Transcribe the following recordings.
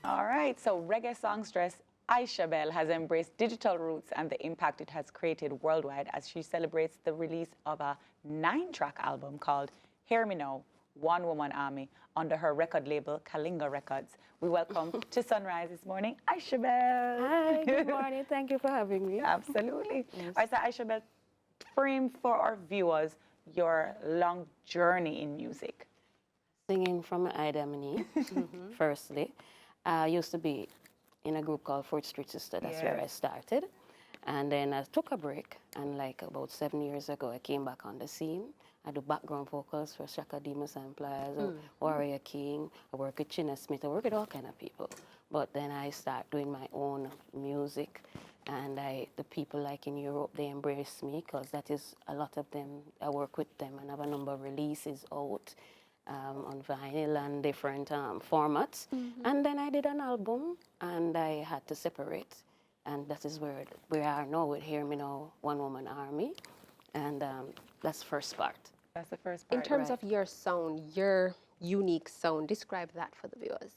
All right, so reggae songstress Isha Bel has embraced digital roots and the impact it has created worldwide as she celebrates the release of a 9-track album called Hear Me Now, One Woman Army, under her record label Kalinga Records. We welcome to Sunrise this morning, Isha Bel. Hi, good morning. Thank you for having me. Absolutely. Yes. All right, so Isha Bel, frame for our viewers your long journey in music. Singing from Idemony, firstly. I used to be in a group called Fourth Street Sister. That's where I started. And then I took a break, and like about 7 years ago, I came back on the scene. I do background vocals for Shaka Demus and Pliers, Warrior King. I work with China Smith. I work with all kind of people. But then I start doing my own music, and the people like in Europe, they embrace me because that is a lot of them. I work with them and have a number of releases out. On vinyl and different formats. And then I did an album, and I had to separate. And that is where we are now with Hear Me Now, One Woman Army. And that's the first part. That's the first part. In terms of your sound, your unique sound, describe that for the viewers.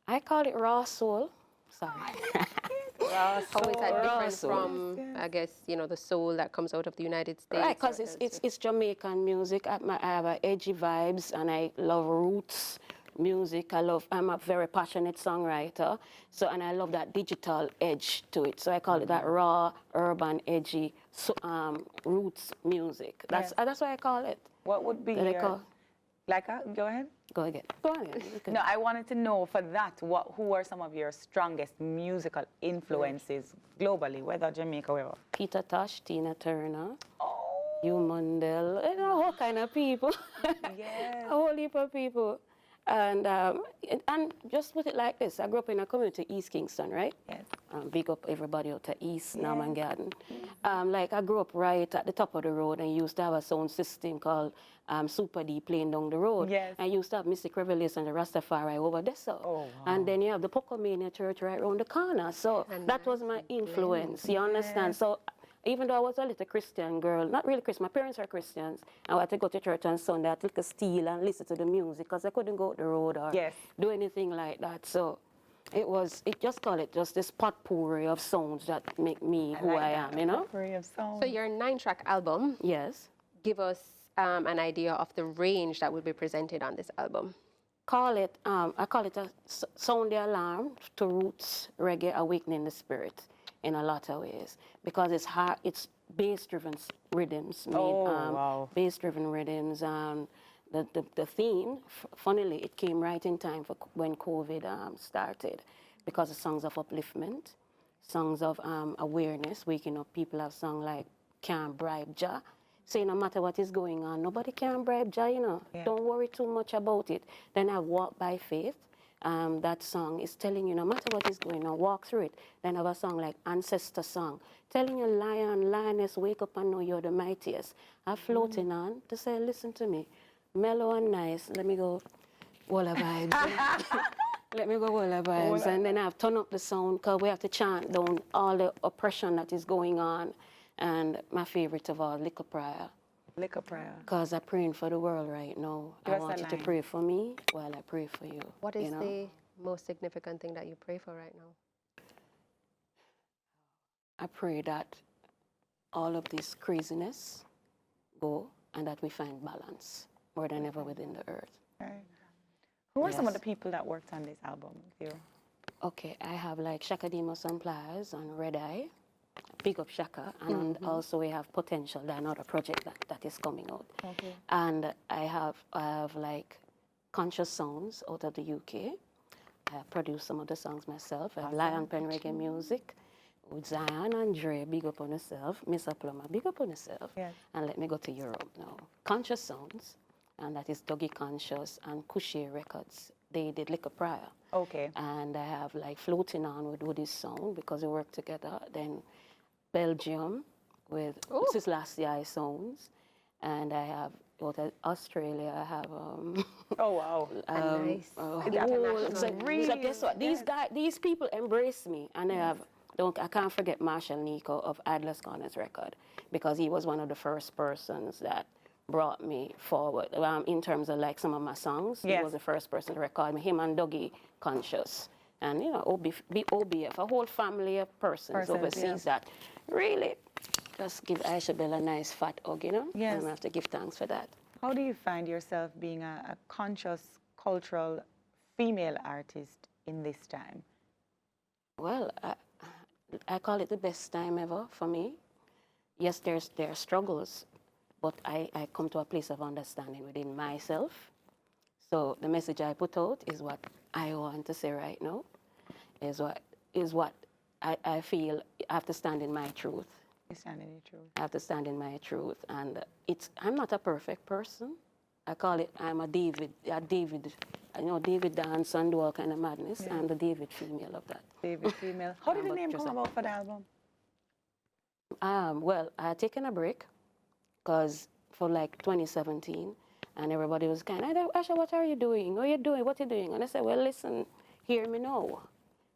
I call it raw soul. Sorry. How is that different from, I guess, you know, the soul that comes out of the United States? Right, because it's Jamaican music. I have edgy vibes, and I love roots music. I'm a very passionate songwriter, and I love that digital edge to it. So I call it that raw, urban, edgy roots music. That's why I call it. What would be your... go ahead. Go again. Go on again. No, I wanted to know for that, who are some of your strongest musical influences globally, whether Jamaica or wherever? Peter Tosh, Tina Turner, Hugh Mundell, you know, all kind of people. Yes. A whole heap of people. And just put it like this, I grew up in a community, East Kingston, right? Yes. Big up everybody out to East, Norman Garden. Like I grew up right at the top of the road, and used to have a sound system called Super D playing down the road. Yes. I used to have Mystic Revelation and the Rastafari over there. So. Oh, wow. And then you have the Pocomania Church right around the corner. So that was my influence, you understand? So even though I was a little Christian girl, not really Christian, my parents are Christians, I had to go to church on Sunday, I had to take a steal and listen to the music because I couldn't go out the road or do anything like that. So just this potpourri of sounds that make me who I am, you know? Potpourri of sounds. So your 9-track album, Yes. give us an idea of the range that will be presented on this album. I call it a sound the alarm to roots reggae awakening the spirit in a lot of ways, because it's bass-driven rhythms. Bass-driven rhythms. The theme, funnily, it came right in time for when COVID started, because the songs of upliftment, songs of awareness, waking up people have songs like Can't Bribe Jah, say no matter what is going on, nobody can bribe Jah, you know. Don't worry too much about it. Then I Walk by Faith. That song is telling you no matter what is going on, walk through it. Then I have a song like Ancestor Song, telling you lion, lioness, wake up and know you're the mightiest. I'm floating on to say, listen to me, mellow and nice. Let me go, Walla vibes. Let me go Walla vibes. And then I have turn up the sound because we have to chant down all the oppression that is going on. And my favorite of all, Liquor Prayer. Liquor Prayer. Because I'm praying for the world right now. I want you to pray for me while I pray for you. What is the most significant thing that you pray for right now? I pray that all of this craziness go and that we find balance more than ever within the earth. Right. Who are some of the people that worked on this album with you? Okay, I have like Shaka Demus and Pliers on Red Eye. Big up Shaka, and also we have Potential, another project that is coming out. Okay. And I have like Conscious Sounds out of the UK. I have produced some of the songs myself. I have Lion Pen Reggae Music with Zion and Dre, big up on yourself. Miss Plummer, big up on yourself. Yes. And let me go to Europe now. Conscious Sounds, and that is Dougie Conscious and Cushy Records. They did Liquor Prayer. Okay. And I have like Floating On with Woody's Sound because we work together. Then Belgium with Sislasia Sounds. And I have out of Australia, I have oh wow. Nice. So guess what? These people embrace me, and I can't forget Marshall Nico of Adler's Corners record, because he was one of the first persons that brought me forward in terms of like some of my songs. He was the first person to record me. Him and Dougie Conscious. and, you know, be OBF, a whole family of persons overseas yeah. that really just give Isha Bel a nice fat hug, you know? Yes. And we have to give thanks for that. How do you find yourself being a conscious, cultural female artist in this time? Well, I call it the best time ever for me. Yes, there are struggles, but I come to a place of understanding within myself. So the message I put out is what I want to say right now, is what I feel I have to stand in my truth. You stand in your truth. I have to stand in my truth, and I'm not a perfect person. I call it I'm a David. You know, David dance and do all kind of madness. Yeah. I'm the David female of that. David female. How did the name come about for the album? Well, I had taken a break because for like 2017, and everybody was kind of, Asha, what are you doing? What are you doing? What are you doing? And I said, well, listen, hear me now.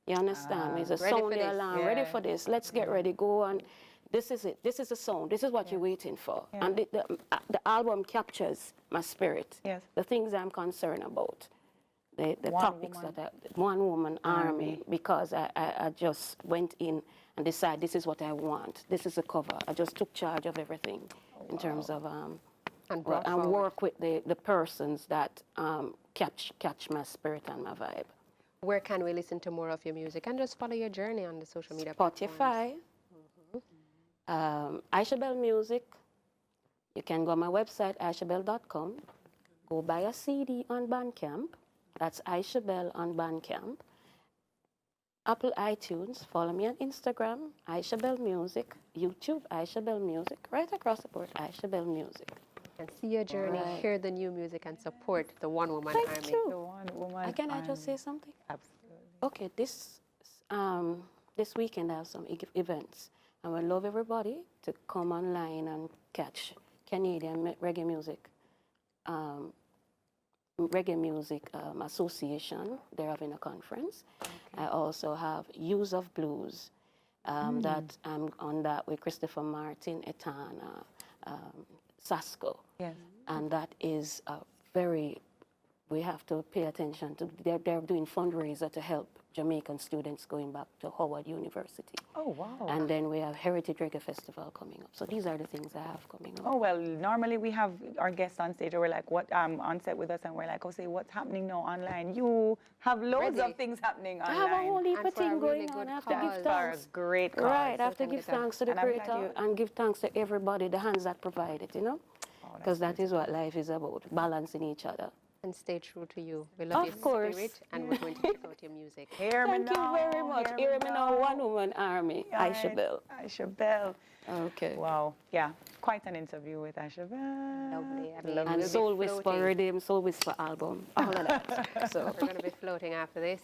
You understand? It's a sound the alarm, ready for this. Let's get ready, go on. This is it. This is the sound. This is what you're waiting for. Yeah. And the album captures my spirit. Yes. The things I'm concerned about. The topics that one woman army, because I just went in and decided this is what I want. This is the cover. I just took charge of everything in terms of and work with the persons that catch my spirit and my vibe. Where can we listen to more of your music and just follow your journey on the social media Spotify, Isha Bel Music. You can go on my website, ishabel.com. Go buy a CD on Bandcamp. That's Isha Bel on Bandcamp. Apple iTunes. Follow me on Instagram, Isha Bel Music. YouTube, Isha Bel Music. Right across the board, Isha Bel Music. And see your journey, hear the new music, and support the One Woman Army. Thank you. The One Woman Can I just say something? Absolutely. Okay, this weekend I have some events. I would love everybody to come online and catch Canadian reggae music. Reggae Music Association, they're having a conference. Okay. I also have Use of Blues, that I'm on that with Christopher Martin, Etana, Sasko. Yes. And that is we have to pay attention to, they're doing fundraiser to help Jamaican students going back to Howard University. Oh, wow. And then we have Heritage Reggae Festival coming up. So these are the things I have coming up. Oh, well, normally we have our guests on stage, or we're like, what, on set with us, and we're like, oh, say, what's happening now online? You have loads of things happening online. I have a whole heap of things going on. I have to give thanks. Great cause. Right, I have to give thanks to the Creator and give thanks to everybody, the hands that provide it, you know? Because that is what life is about, balancing each other. And stay true to you. We love your spirit, and we're going to check out your music. Thank you very much. Hear me now, One Woman Army, Isha Bel. Isha Bel. Okay. Wow. Yeah, quite an interview with Isha Bel. Lovely. And Soul Whisper Rhythm, Soul Whisper album, all of that. So we're going to be floating after this.